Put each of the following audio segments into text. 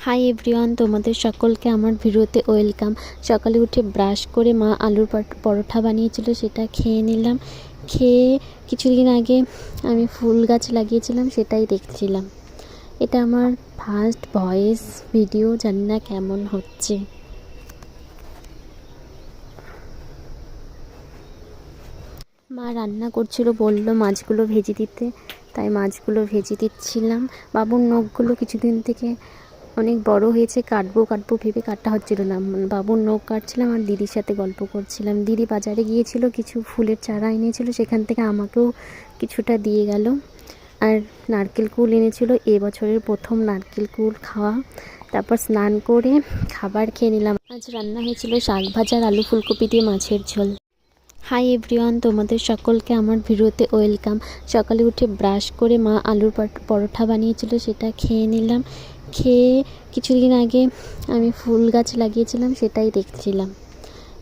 Hi everyone, তোমাদের সকলকে আমার ভিডিওতে ওয়েলকাম। সকালে উঠে ব্রাশ করে মা আলুর পরোটা বানিয়েছিল, সেটা খেয়ে নিলাম। খেয়ে কিছুদিন আগে আমি ফুল গাছ লাগিয়েছিলাম, সেটাই দেখছিলাম। এটা আমার ফার্স্ট ভয়েস ভিডিও, জানি না কেমন হচ্ছে। মা রান্না করছিল, বলল মাছগুলো ভেজে দিতে, তাই মাছগুলো ভেজে দিচ্ছিলাম। বাবুর নখগুলো কিছুদিন থেকে অনেক বড় হয়েছে, কাটবো ভেবে কাটা হচ্ছিল না। বাবুর নখ কাটছিলাম আর দিদির সাথে গল্প করছিলাম। দিদি বাজারে গিয়েছিল, কিছু ফুলের চারা এনেছিল, সেখান থেকে আমাকেও কিছুটা দিয়ে গেল। আর নারকেল কুল এনেছিল, এবছরের প্রথম নারকেল কুল খাওয়া। তারপর স্নান করে খাবার খেয়ে নিলাম। আজ রান্না হয়েছিল শাক ভাজা আর আলু ফুলকপি দিয়ে মাছের ঝোল। হাই এভরিওয়ান, তোমাদের সকলকে আমার ভিডিওতে ওয়েলকাম। সকালে উঠে ব্রাশ করে মা আলুর পরোটা বানিয়েছিল, সেটা খেয়ে নিলাম। খেয়ে কিছুদিন আগে আমি ফুল গাছ লাগিয়েছিলাম, সেটাই দেখছিলাম।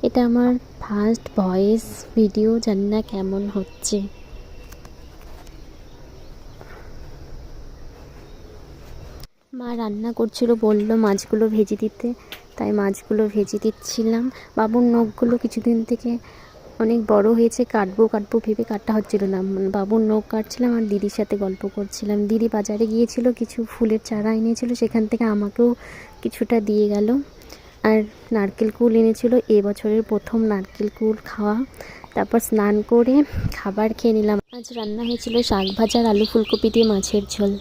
এটা আমার ফার্স্ট ভয়েস ভিডিও, জানি না কেমন হচ্ছে। মা রান্না করছিল, বলল মাছগুলো ভেজে দিতে, তাই মাছগুলো ভেজে দিচ্ছিলাম। বাবুর নখগুলো কিছুদিন থেকে অনেক বড় হয়েছে, কাটবো ভেবে কাটা হচ্ছিল না। বাবুর নখ কাটছিলাম আর দিদির সাথে গল্প করছিলাম। দিদি বাজারে গিয়েছিল, কিছু ফুলের চারা এনেছিল, সেখান থেকে আমাকেও কিছুটা দিয়ে গেল। আর নারকেল কুল এনেছিল, এবছরের প্রথম নারকেল কুল খাওয়া। তারপর স্নান করে খাবার খেয়ে নিলাম। আজ রান্না হয়েছিল শাক ভাজা আর আলু ফুলকপি দিয়ে মাছের ঝোল।